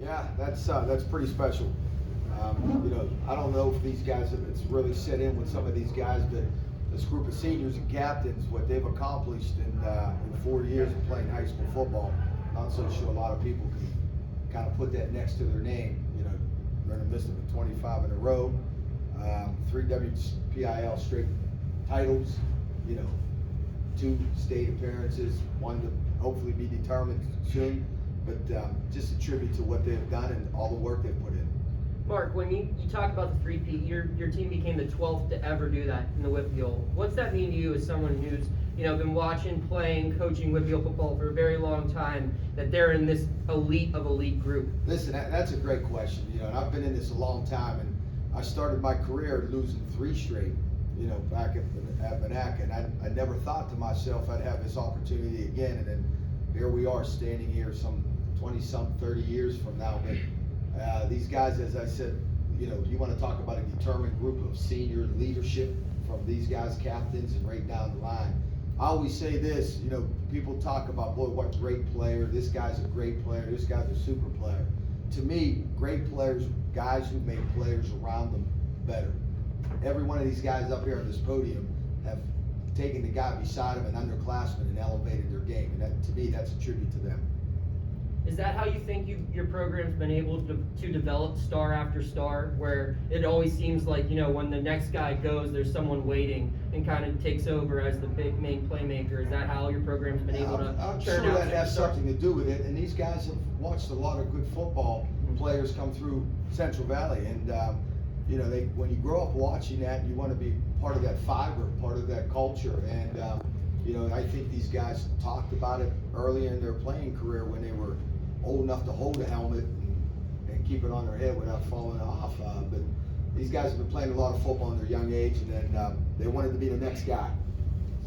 Yeah, that's pretty special. I don't know if these guys it's really set in with some of these guys, but this group of seniors and captains, what they've accomplished in 4 years of playing high school football, not so sure a lot of people can kind of put that next to their name. They're in the midst of a 25 in a row, 3 WPIAL straight titles, 2 state appearances, 1 to hopefully be determined soon. But just a tribute to what they've done and all the work they've put in. Mark, when you talk about the three-peat, your team became the 12th to ever do that in the WPIAL. What's that mean to you as someone who's been watching, playing, coaching WPIAL football for a very long time, that they're in this elite of elite group? Listen, that's a great question. And I've been in this a long time, and I started my career losing 3 straight. Back at Monaca, and I never thought to myself I'd have this opportunity again, and then here we are standing here some 30 years from now. But these guys, as I said, you want to talk about a determined group of senior leadership from these guys, captains, and right down the line. I always say this, people talk about, boy, what great player, this guy's a great player, this guy's a super player. To me, great players, guys who make players around them better. Every one of these guys up here on this podium have taken the guy beside them, an underclassman, and elevated their game. And that, to me, that's a tribute to them. Is that how you think your program's been able to develop star after star, where it always seems like, when the next guy goes, there's someone waiting and kind of takes over as the big main playmaker? Is that how your program's been able to I'm turn sure out that has superstars? something to do with it. And these guys have watched a lot of good football players come through Central Valley. And, when you grow up watching that, you want to be part of that fiber, part of that culture. And, I think these guys talked about it earlier in their playing career when they were old enough to hold a helmet and keep it on their head without falling off. But these guys have been playing a lot of football in their young age, and then they wanted to be the next guy.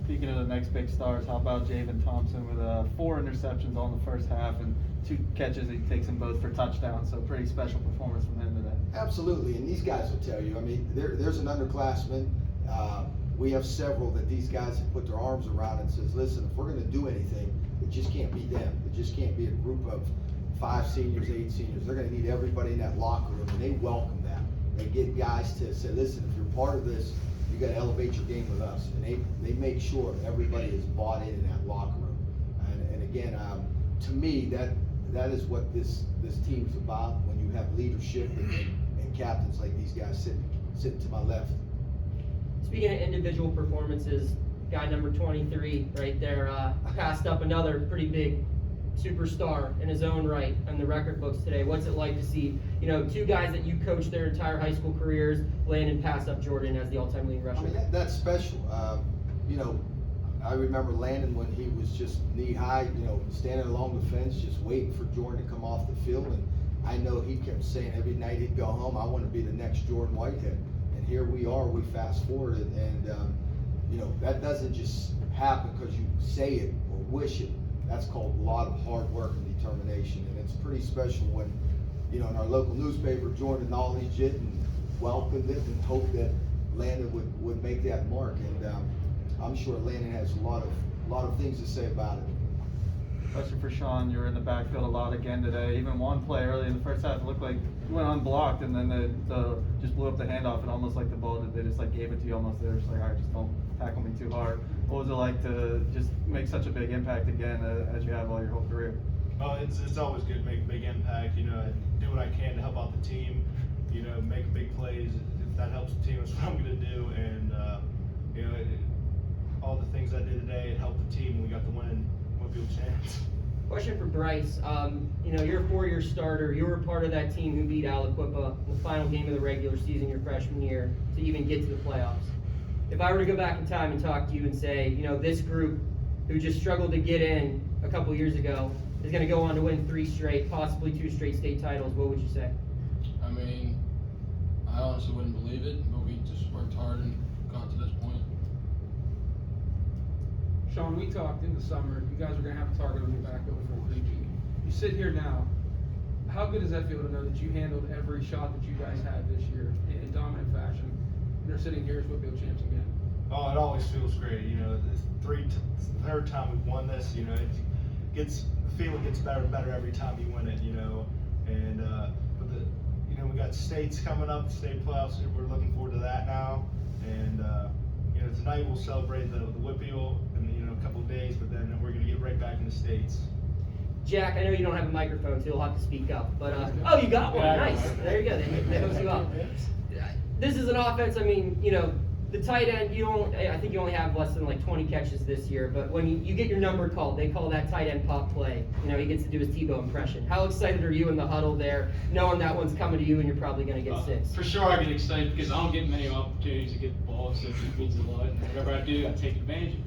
Speaking of the next big stars, how about Javen Thompson with 4 interceptions all in the first half and 2 catches? He takes them both for touchdowns, so pretty special performance from him today. Absolutely, and these guys will tell you. There's an underclassman. We have several that these guys have put their arms around and says, listen, if we're going to do anything, it just can't be them. It just can't be a group of 5 seniors, 8 seniors. They're going to need everybody in that locker room, and they welcome that. They get guys to say, listen, if you're part of this, you got to elevate your game with us. And they make sure everybody is bought in that locker room. And again, to me, that is what this team's about. When you have leadership and captains like these guys sitting to my left. Speaking of individual performances, guy number 23 right there passed up another pretty big superstar in his own right in the record books today. What's it like to see, 2 guys that you coached their entire high school careers, Landon pass up Jordan as the all-time leading rusher? That's special. I remember Landon when he was just knee-high, standing along the fence, just waiting for Jordan to come off the field. And I know he kept saying every night he'd go home, I want to be the next Jordan Whitehead. And here we are, we fast forward, and that doesn't just happen because you say it or wish it. That's called a lot of hard work and determination. And it's pretty special when, in our local newspaper, Jordan acknowledged it and welcomed it and hoped that Landon would make that mark. And I'm sure Landon has a lot of things to say about it. Question for Sean, you were in the backfield a lot again today. Even one play early in the first half, it looked like you went unblocked, and then they just blew up the handoff, and almost like the ball, they just gave it to you almost. They were just like, all right, just don't tackle me too hard. What was it like to just make such a big impact again as you have all your whole career? It's always good to make a big impact. Do what I can to help out the team. Make big plays. If that helps the team, that's what I'm going to do. And all the things I did today, it helped the team, and we got the win. Chance. Question for Bryce. You're a 4-year starter. You were part of that team who beat Aliquippa in the final game of the regular season your freshman year to even get to the playoffs. If I were to go back in time and talk to you and say, this group who just struggled to get in a couple years ago is going to go on to win 3 straight, possibly 2 straight state titles, what would you say? I honestly wouldn't believe it, but we just worked hard and got to this point. Sean, we talked in the summer, you guys are going to have a target on your back over for a repeat. You sit here now, how good does that feel to know that you handled every shot that you guys had this year in dominant fashion, and they're sitting here as WPIAL champs again? Oh, it always feels great. The 3rd time we've won this, the feeling gets better and better every time you win it. And but we got states coming up, state playoffs. We're looking forward to that now. And tonight we'll celebrate the WPIAL in a couple of days, but then we're gonna get right back in the states. Jack, I know you don't have a microphone, so you'll have to speak up. But oh, you got one. Nice. There you go. They hooked you up. This is an offense. I mean, the tight end. I think you only have less than like 20 catches this year. But when you get your number called, they call that tight end pop play. He gets to do his Tebow impression. How excited are you in the huddle there, knowing that one's coming to you and you're probably going to get 6? For sure, I get excited because I don't get many opportunities to get the ball, so it means a lot. And whenever I do, I take advantage of it.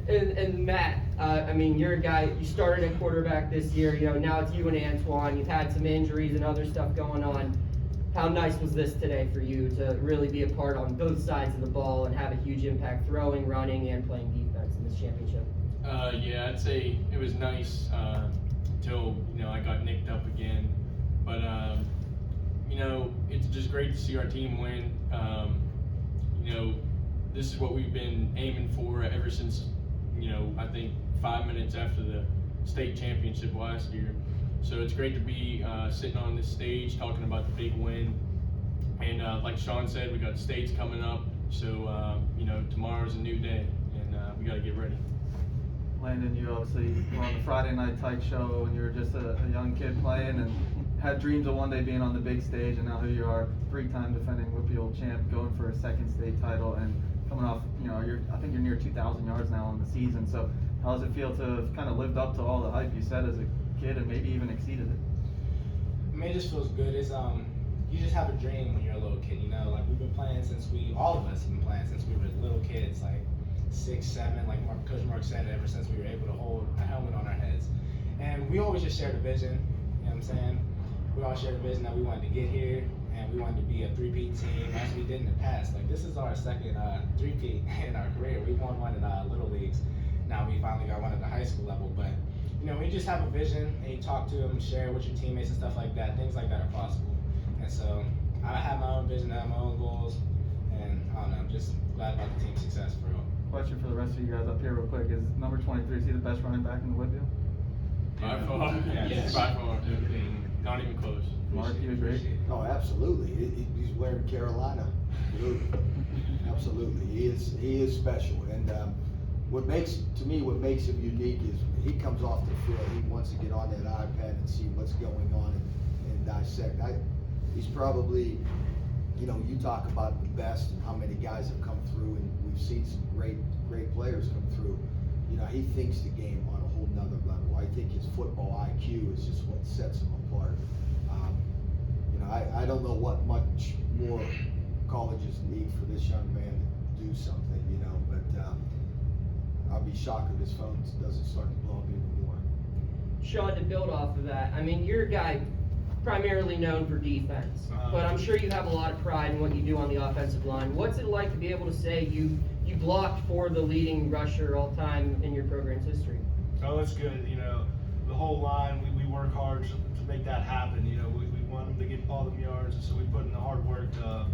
And Matt, I mean, you're a guy, you started at quarterback this year, now it's you and Antoine, you've had some injuries and other stuff going on. How nice was this today for you to really be a part on both sides of the ball and have a huge impact throwing, running, and playing defense in this championship? Yeah, I'd say it was nice until, I got nicked up again. But, it's just great to see our team win. This is what we've been aiming for ever since, I think 5 minutes after the state championship last year. So it's great to be sitting on this stage talking about the big win. And like Sean said, we got states coming up. So, tomorrow's a new day and we got to get ready. Landon, you obviously were on the Friday Night Tight Show when you were just a young kid playing and had dreams of one day being on the big stage, and now here you are, 3-time defending WPIAL champ, going for a second state title and coming off, I think you're near 2,000 yards now on the season. So how does it feel to have kind of lived up to all the hype you said as a kid and maybe even exceeded it? I mean, it just feels good. It's you just have a dream when you're a little kid, like we've been playing since all of us have been playing since we were little kids, like 6, 7, like Coach Mark said, ever since we were able to hold a helmet on our heads. And we always just shared a vision, you know what I'm saying? We all shared a vision that we wanted to get here, and we wanted to be a 3-peat team as we did in the past. Like, this is our second 3-peat in our career. We won one in Little Leagues. Now we finally got one at the high school level, but we just have a vision, and you talk to them, share with your teammates and stuff like that. Things like that are possible. And so I have my own vision, I have my own goals, and I don't know, I'm just glad about the team's success for real. Question for the rest of you guys up here real quick, is number 23, is he the best running back in the WPIAL? By far. Yes. By far. Not even close. Mark, you agree? Oh, absolutely. He's wearing Carolina blue. Absolutely. He is special. And what makes him unique is he comes off the field, he wants to get on that iPad and see what's going on and dissect. He's probably, you talk about the best and how many guys have come through, and we've seen some great players come through. He thinks the game on a whole nother level. I think his football IQ is just what sets him apart. I don't know what much more colleges need for this young man to do something, but I'll be shocked if his phone doesn't start to blow up even more. Sean, to build off of that, I mean, you're a guy primarily known for defense, but I'm sure you have a lot of pride in what you do on the offensive line. What's it like to be able to say you blocked for the leading rusher all time in your program's history? Oh, it's good. The whole line, we work hard to make that happen. We want them to get all them yards, and so we put in the hard work to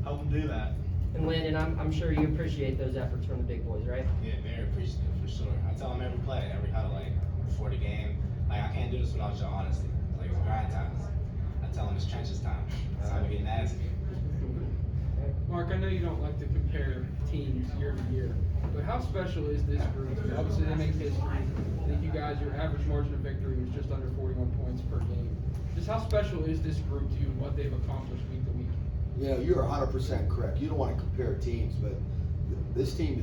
help them do that. And Landon, I'm sure you appreciate those efforts from the big boys, right? Yeah, very appreciative, for sure. I tell them every play, every huddle, like, before the game, like, I can't do this without your honesty. Like, it's grind time. I tell them it's trenches time. It's time to get nasty. Mark, I know you don't like to compare teams year to year, but how special is this group? Obviously, they make history. I think you guys, your average margin of victory was just under 41 points per game. Just how special is this group to you and what they've accomplished week to week? You're 100% correct. You don't want to compare teams, but this team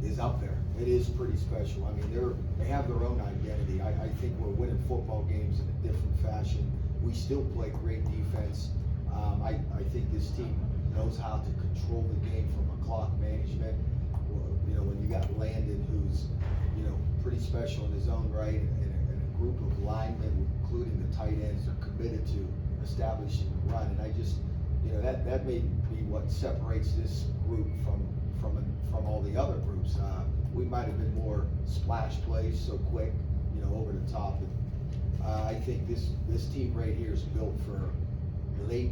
is up there. It is pretty special. I mean, they have their own identity. I think we're winning football games in a different fashion. We still play great defense. I think this team knows how to control the game from a clock management. When you got Landon, who's pretty special in his own right, and a group of linemen, including the tight ends, are committed to establishing the run. And I just, that may be what separates this group from all the other groups. We might have been more splash plays, so quick, over the top. But, I think this team right here is built for late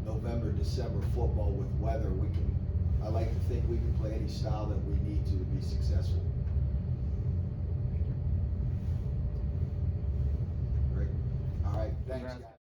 November, December football with weather. I like to think we can play any style that we need to be successful. Great. All right. Thanks, Congrats. guys.